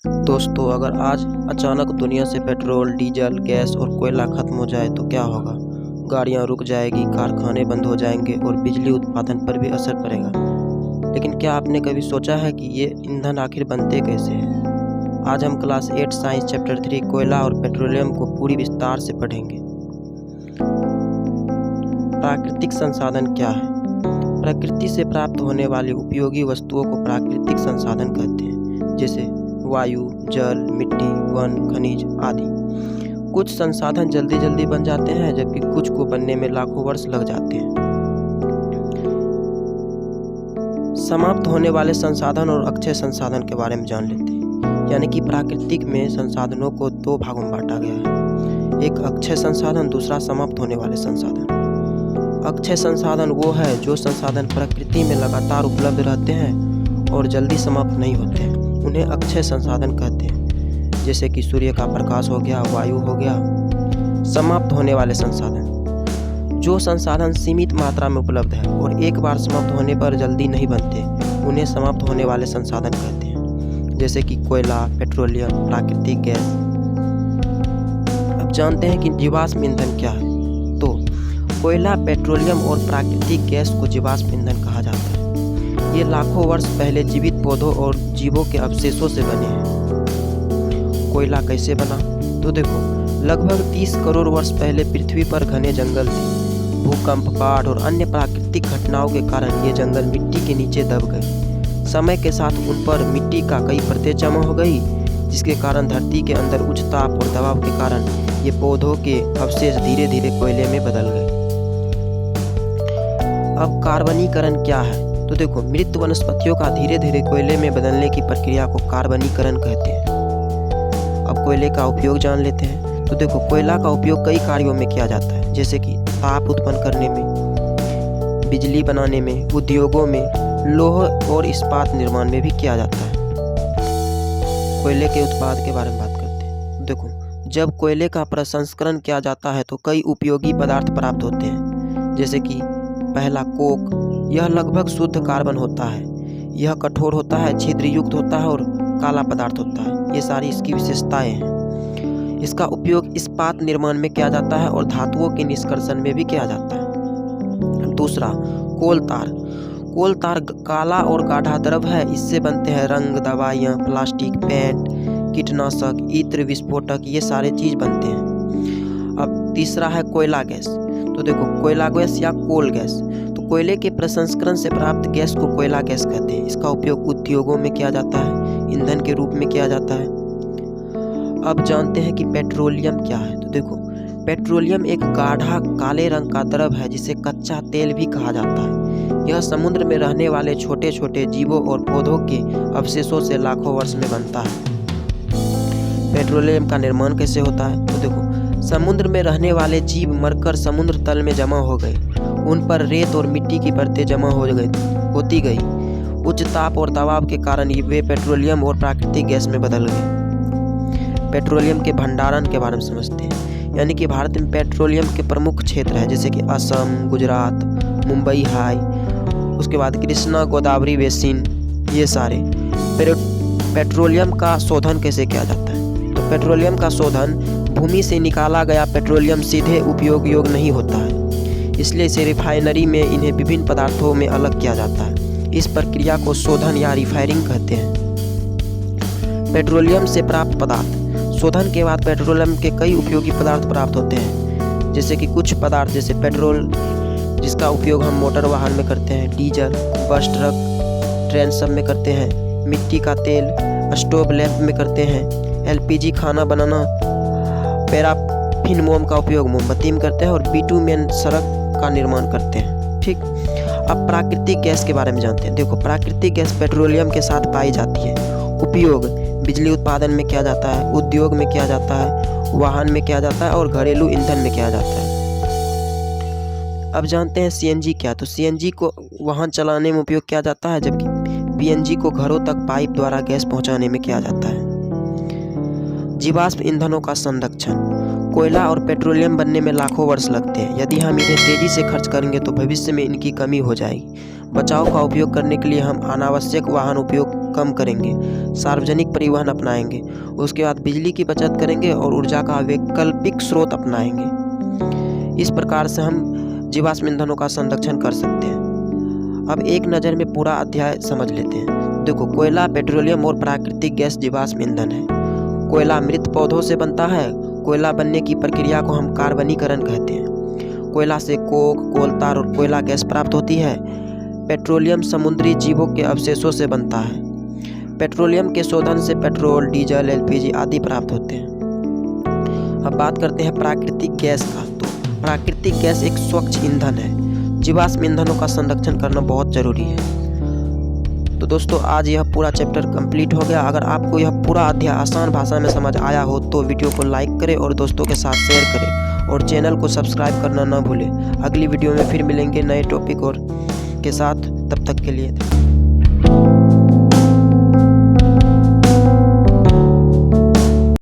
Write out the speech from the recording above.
दोस्तों, अगर आज अचानक दुनिया से पेट्रोल, डीजल, गैस और कोयला खत्म हो जाए तो क्या होगा? गाड़ियां रुक जाएगी, कारखाने बंद हो जाएंगे और बिजली उत्पादन पर भी असर पड़ेगा। लेकिन क्या आपने कभी सोचा है कि ये ईंधन आखिर बनते कैसे हैं? आज हम क्लास 8 साइंस चैप्टर 3 कोयला और पेट्रोलियम को पूरी विस्तार से पढ़ेंगे। प्राकृतिक संसाधन क्या है? प्रकृति से प्राप्त होने वाली उपयोगी वस्तुओं को प्राकृतिक संसाधन कहते हैं, जैसे वायु, जल, मिट्टी, वन, खनिज आदि। कुछ संसाधन जल्दी बन जाते हैं, जबकि कुछ को बनने में लाखों वर्ष लग जाते हैं। समाप्त होने वाले संसाधन और अक्षय संसाधन के बारे में जान लेते हैं। यानी कि प्राकृतिक में संसाधनों को दो भागों में बांटा गया है, एक अक्षय संसाधन, दूसरा समाप्त होने वाले संसाधन। अक्षय संसाधन वो है जो संसाधन प्रकृति में लगातार उपलब्ध रहते हैं और जल्दी समाप्त नहीं होते हैं, उन्हें अक्षय संसाधन कहते हैं। जैसे कि सूर्य का प्रकाश हो गया, वायु हो गया। समाप्त होने वाले संसाधन जो संसाधन सीमित मात्रा में उपलब्ध है और एक बार समाप्त होने पर जल्दी नहीं बनते, उन्हें समाप्त होने वाले संसाधन कहते हैं। जैसे कि कोयला, पेट्रोलियम, प्राकृतिक गैस। अब जानते हैं कि जीवाश्म ईंधन क्या है। तो कोयला, पेट्रोलियम और प्राकृतिक गैस को जीवाश्म ईंधन कहा जाता है। ये लाखों वर्ष पहले जीवित पौधों और जीवों के अवशेषों से बने हैं। कोयला कैसे बना? तो देखो, लगभग 30 करोड़ वर्ष पहले पृथ्वी पर घने जंगल थे। भूकंप, बाढ़ और अन्य प्राकृतिक घटनाओं के कारण ये जंगल मिट्टी के नीचे दब गए। समय के साथ उन पर मिट्टी का कई परतें जमा हो गई, जिसके कारण धरती के अंदर उच्च ताप और दबाव के कारण ये पौधों के अवशेष धीरे धीरे कोयले में बदल गए। अब कार्बनीकरण क्या है? तो देखो, मृत वनस्पतियों का धीरे धीरे कोयले में बदलने की प्रक्रिया को कार्बनीकरण कहते हैं। अब कोयले का उपयोग जान लेते हैं। तो देखो, कोयला का उपयोग कई कार्यों में किया जाता है, जैसे कि ताप उत्पन्न करने में, बिजली बनाने में, उद्योगों में, लोह और इस्पात निर्माण में भी किया जाता है। कोयले के उत्पाद के बारे में बात करते हैं। देखो, जब कोयले का प्रसंस्करण किया जाता है तो कई उपयोगी पदार्थ प्राप्त होते हैं, जैसे कि पहला कोक। यह लगभग शुद्ध कार्बन होता है। यह कठोर होता है, छिद्र युक्त होता है और काला पदार्थ होता है। ये सारी इसकी विशेषताएं हैं। इसका उपयोग इस्पात निर्माण में किया जाता है और धातुओं के निष्कर्षण में भी किया जाता है। दूसरा, कोल तार। कोल तार काला और गाढ़ा द्रव है। इससे बनते हैं रंग, दवाइयाँ, प्लास्टिक, पेंट, कीटनाशक, इत्र, विस्फोटक, ये सारे चीज बनते हैं। अब तीसरा है कोयला गैस। तो देखो, कोयला गैस या कोल गैस, तो कोयले के प्रसंस्करण से प्राप्त गैस को कोयला गैस कहते हैं। इसका उपयोग उद्योगों में किया जाता है, ईंधन के रूप में किया जाता है। अब जानते हैं कि पेट्रोलियम क्या है। तो देखो, पेट्रोलियम एक गाढ़ा काले रंग का द्रव है, जिसे कच्चा तेल भी कहा जाता है। यह समुद्र में रहने वाले छोटे छोटे जीवों और पौधों के अवशेषों से लाखों वर्ष में बनता है। पेट्रोलियम का निर्माण कैसे होता है? तो देखो, समुद्र में रहने वाले जीव मरकर समुद्र तल में जमा हो गए। उन पर रेत और मिट्टी की परतें जमा होती गई। उच्च ताप और दबाव के कारण वे पेट्रोलियम और प्राकृतिक गैस में बदल गए। पेट्रोलियम के भंडारण के बारे में समझते हैं। यानी कि भारत में पेट्रोलियम के प्रमुख क्षेत्र हैं, जैसे कि असम, गुजरात, मुंबई हाई, उसके बाद कृष्णा गोदावरी बेसिन, ये सारे। पेट्रोलियम का शोधन कैसे किया जाता है? तो पेट्रोलियम का शोधन, भूमि से निकाला गया पेट्रोलियम सीधे उपयोग योग्य नहीं होता है, इसलिए इसे रिफाइनरी में इन्हें विभिन्न पदार्थों में अलग किया जाता है। इस प्रक्रिया को शोधन या रिफाइनिंग कहते हैं। पेट्रोलियम से प्राप्त पदार्थ। शोधन के बाद पेट्रोलियम के कई उपयोगी पदार्थ प्राप्त होते हैं, जैसे कि कुछ पदार्थ जैसे पेट्रोल, जिसका उपयोग हम मोटर वाहन में करते हैं, डीजल, बस, ट्रक, ट्रेन सब में करते हैं, मिट्टी का तेल, स्टोव लैंप में करते हैं, एलपीजी खाना बनाना, पैराफिन मोम का उपयोग मोमबत्ती में करते हैं और बिटुमेन सड़क का निर्माण करते हैं। ठीक। अब प्राकृतिक गैस के बारे में जानते हैं। देखो, प्राकृतिक गैस पेट्रोलियम के साथ पाई जाती है। उपयोग बिजली उत्पादन में किया जाता है, उद्योग में किया जाता है, वाहन में किया जाता है और घरेलू ईंधन में किया जाता है। अब जानते हैं सीएनजी क्या। तो सीएनजी को वाहन चलाने में उपयोग किया जाता है, जबकि पीएनजी को घरों तक पाइप द्वारा गैस पहुंचाने में किया जाता है। जीवाश्म ईंधनों का संरक्षण। कोयला और पेट्रोलियम बनने में लाखों वर्ष लगते हैं। यदि हम इन्हें तेज़ी से खर्च करेंगे तो भविष्य में इनकी कमी हो जाएगी। बचाव का उपयोग करने के लिए हम अनावश्यक वाहन उपयोग कम करेंगे, सार्वजनिक परिवहन अपनाएंगे, उसके बाद बिजली की बचत करेंगे और ऊर्जा का वैकल्पिक स्रोत अपनाएंगे। इस प्रकार से हम जीवाश्म ईंधनों का संरक्षण कर सकते हैं। अब एक नज़र में पूरा अध्याय समझ लेते हैं। देखो, कोयला, पेट्रोलियम और प्राकृतिक गैस जीवाश्म ईंधन है। कोयला मृत पौधों से बनता है। कोयला बनने की प्रक्रिया को हम कार्बनीकरण कहते हैं। कोयला से कोक, कोल तार और कोयला गैस प्राप्त होती है। पेट्रोलियम समुद्री जीवों के अवशेषों से बनता है। पेट्रोलियम के शोधन से पेट्रोल, डीजल, एलपीजी आदि प्राप्त होते हैं। अब बात करते हैं प्राकृतिक गैस का। तो प्राकृतिक गैस एक स्वच्छ ईंधन है। जीवाश्म ईंधनों का संरक्षण करना बहुत ज़रूरी है। तो दोस्तों, आज यह पूरा चैप्टर कंप्लीट हो गया। अगर आपको यह पूरा अध्याय आसान भाषा में समझ आया हो तो वीडियो को लाइक करें और दोस्तों के साथ शेयर करें और चैनल को सब्सक्राइब करना न भूलें। अगली वीडियो में फिर मिलेंगे नए टॉपिक और के साथ। तब तक के लिए